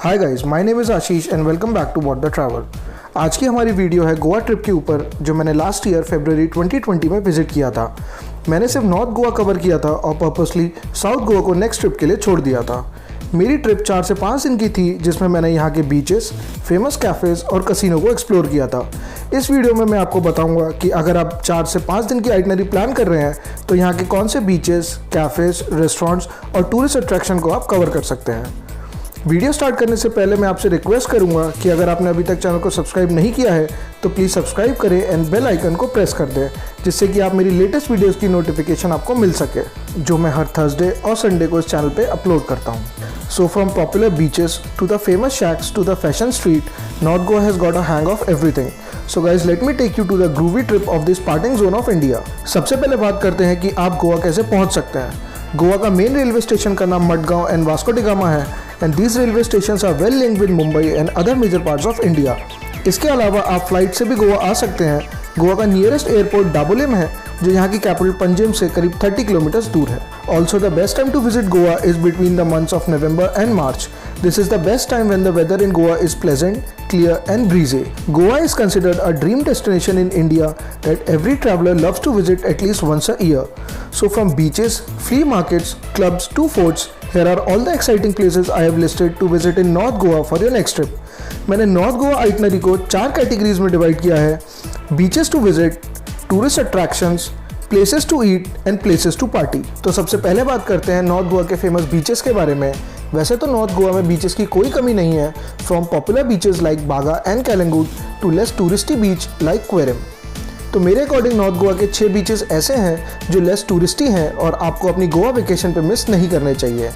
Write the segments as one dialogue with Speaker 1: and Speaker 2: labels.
Speaker 1: Hi guys, my name is Ashish and welcome back to what the travel. आज की हमारी video है Goa trip के ऊपर जो मैंने लास्ट ईयर फरवरी 2020 में विजिट किया था। मैंने सिर्फ नॉर्थ गोवा कवर किया था और पर्पसली साउथ गोवा को नेक्स्ट ट्रिप के लिए छोड़ दिया था। मेरी ट्रिप 4 से 5 दिन की थी जिसमें मैंने यहाँ के बीचेस, फेमस कैफ़ेज़ और कसिनो को एक्सप्लोर किया था। इस वीडियो में मैं आपको बताऊंगा कि अगर आप 4 से 5 दिन की आइटनरी प्लान कर रहे हैं तो यहाँ के कौन से बीचेस, कैफ़ेज़, रेस्टोरेंट्स और टूरिस्ट अट्रैक्शन को आप कवर कर सकते हैं। वीडियो स्टार्ट करने से पहले मैं आपसे रिक्वेस्ट करूंगा कि अगर आपने अभी तक चैनल को सब्सक्राइब नहीं किया है तो प्लीज़ सब्सक्राइब करें एंड बेल आइकन को प्रेस कर दें, जिससे कि आप मेरी लेटेस्ट वीडियोस की नोटिफिकेशन आपको मिल सके, जो मैं हर थर्सडे और संडे को इस चैनल पे अपलोड करता हूं। So from popular beaches to the famous shacks to the fashion street, north Goa has got a hang of everything. So guys, let me take you to the groovy trip of this parting zone of India. सबसे पहले बात करते हैं कि आप गोवा कैसे पहुँच सकते हैं। गोवा का मेन रेलवे स्टेशन का नाम मडगांव एंड वास्को डी गामा है and these railway stations are well linked with Mumbai and other major parts of India. इसके अलावा आप फ्लाइट से भी गोवा आ सकते हैं। गोवा का नियरेस्ट एयरपोर्ट डाबोलिम है जो यहाँ की कैपिटल पंजिम से करीब 30 किलोमीटर्स दूर है। Also the best time to visit Goa is between the months of November and March. This is the best time when the weather in Goa is pleasant, clear and breezy. Goa is considered a dream destination in India that every traveler loves to visit at least once a year. So from beaches, flea markets, clubs to forts, here are all the exciting places I have listed to visit in North Goa for your next trip. मैंने North Goa itinerary को 4 categories में divide किया है: beaches to visit, tourist attractions, places to eat and places to party. तो सबसे पहले बात करते हैं नॉर्थ गोवा के फेमस बीचेस के बारे में। वैसे तो नॉर्थ गोवा में बीचेस की कोई कमी नहीं है, from popular beaches like Baga and Calangute to less touristy beach like Querim. तो मेरे अकॉर्डिंग नॉर्थ गोवा के 6 बीचेस ऐसे हैं जो लेस टूरिस्टी हैं और आपको अपनी गोवा वेकेशन पे मिस नहीं करने चाहिए।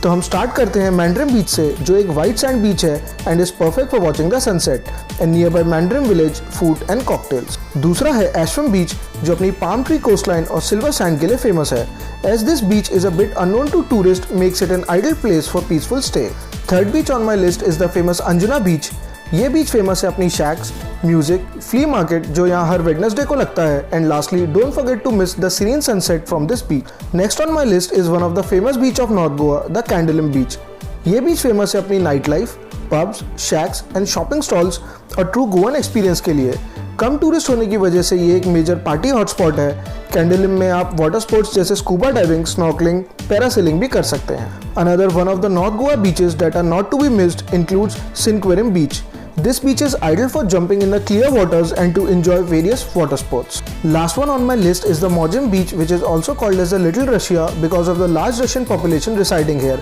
Speaker 1: तो हम स्टार्ट करते हैं मैंड्रिम बीच से, जो एक वाइट सैंड बीच है and is perfect for watching the sunset and near by Mandrem village food and cocktails. दूसरा है एशवम बीच जो अपनी पाम ट्री कोस्टलाइन और सिल्वर सैंड के लिए फेमस है। As this beach is a bit unknown to tourist makes it an ideal place for peaceful stay. Third beach on my list is the famous Anjuna beach. ये beach famous है अपनी shacks, music, flea market जो यहाँ हर Wednesday को लगता है, and lastly don't forget to miss the serene sunset from this beach. Next on my list is one of the famous beach of north Goa, the Candolim beach. ये beach famous है अपनी night life, pubs, shacks and shopping stalls और true Goan experience के लिए। कम tourist होने की वजह से ये एक मेजर पार्टी हॉटस्पॉट है। कैंडोलिम में आप वाटर स्पोर्ट्स जैसे स्कूबा डाइविंग, स्नॉर्कलिंग, पैरासेलिंग भी कर सकते हैं। Another one of the north Goa beaches that are not to be missed includes Sinquerim beach. This beach is ideal for jumping in the clear waters and to enjoy various water sports. Last one on my list is the Mojim beach, which is also called as the Little Russia because of the large Russian population residing here.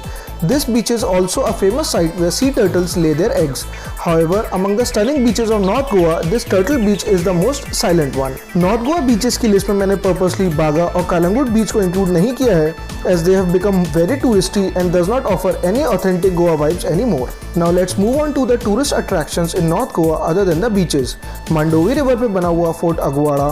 Speaker 1: This beach is also a famous site where sea turtles lay their eggs. However, among the stunning beaches of North Goa, this Turtle Beach is the most silent one. North Goa beaches की list में मैंने purposely बागा और कालंगुट बीच को include नहीं किया है, as they have become very touristy and does not offer any authentic Goa vibes anymore. Now let's move on to the tourist attractions in North Goa other than the beaches. Mandovi river पे बना हुआ fort Aguada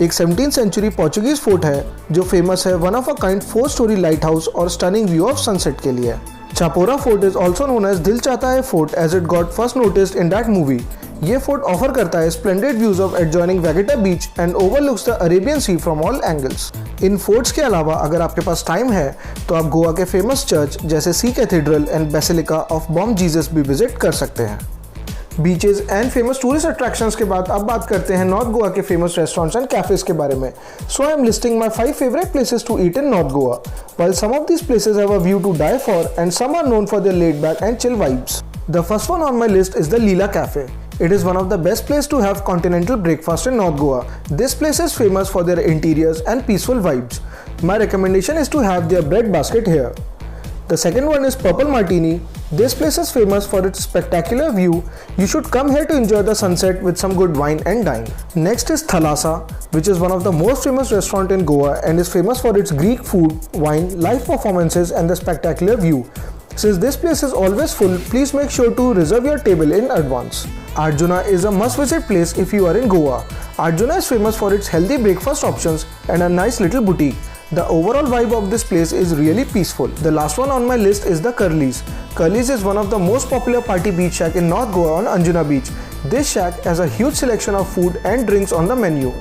Speaker 1: एक 17th century Portuguese fort है जो famous है one of a kind 4 storey light house और stunning view of sunset के लिए। Chapora fort is also known as Dil Chahta Hai fort as it got first noticed in that movie. ये fort offer करता है splendid views of adjoining Vagator beach and overlooks the Arabian sea from all angles. इन forts के अलावा अगर आपके पास टाइम है तो आप गोवा के फेमस चर्च जैसे Se cathedral and basilica of Bom Jesus भी विजिट कर सकते हैं। Beaches and famous tourist attractions के बाद अब बात करते हैं नॉर्थ गोवा के फेमस रेस्टोरेंट्स एंड कैफेज के बारे में। So I am listing my 5 favourite places to eat in north Goa. While some of these places have a view to die for and some are known for their laid back and chill vibes. The first one on my list is the Leela cafe. It is one of the best places to have continental breakfast in North Goa. This place is famous for their interiors and peaceful vibes. My recommendation is to have their bread basket here. The second one is Purple Martini. This place is famous for its spectacular view. You should come here to enjoy the sunset with some good wine and dine. Next is Thalassa, which is one of the most famous restaurants in Goa and is famous for its Greek food, wine, live performances and the spectacular view. Since this place is always full, please make sure to reserve your table in advance. Arjuna is a must-visit place if you are in Goa. Arjuna is famous for its healthy breakfast options and a nice little boutique. The overall vibe of this place is really peaceful. The last one on my list is the Curly's. Curly's is one of the most popular party beach shack in North Goa on Anjuna Beach. This shack has a huge selection of food and drinks on the menu.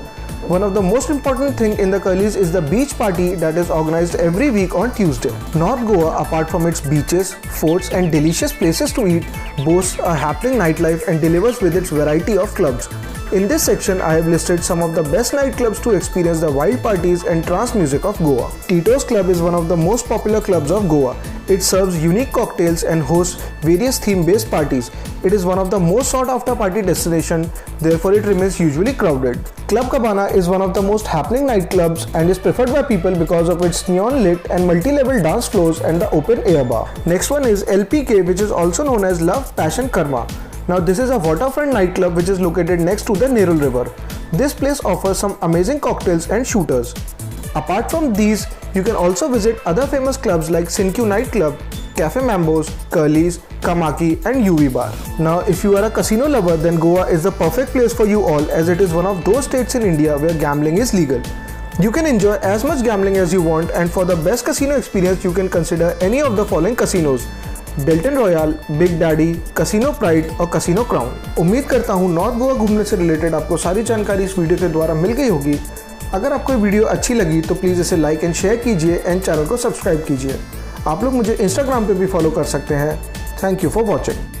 Speaker 1: One of the most important thing in the Curly's is the beach party that is organized every week on Tuesday. North Goa, apart from its beaches, forts and delicious places to eat, boasts a happening nightlife and delivers with its variety of clubs. In this section, I have listed some of the best nightclubs to experience the wild parties and trance music of Goa. Tito's Club is one of the most popular clubs of Goa. It serves unique cocktails and hosts various theme-based parties. It is one of the most sought-after party destinations, therefore it remains usually crowded. Club Cabana is one of the most happening nightclubs and is preferred by people because of its neon-lit and multi-level dance floors and the open-air bar. Next one is LPK, which is also known as Love, Passion, Karma. Now this is a waterfront nightclub which is located next to the Nerul River. This place offers some amazing cocktails and shooters. Apart from these, you can also visit other famous clubs like Sinq Nightclub, Cafe Mambos, Curly's, Kamaki and UV Bar. Now if you are a casino lover, then Goa is the perfect place for you all, as it is one of those states in India where gambling is legal. You can enjoy as much gambling as you want, and for the best casino experience you can consider any of the following casinos: Deltin Royale, Big Daddy, Casino Pride और Casino Crown. उम्मीद करता हूँ north Goa घूमने से related आपको सारी जानकारी इस वीडियो के द्वारा मिल गई होगी। अगर आपको वीडियो अच्छी लगी तो प्लीज़ इसे लाइक एंड शेयर कीजिए एंड चैनल को सब्सक्राइब कीजिए। आप लोग मुझे इंस्टाग्राम पे भी फॉलो कर सकते हैं। Thank you for watching.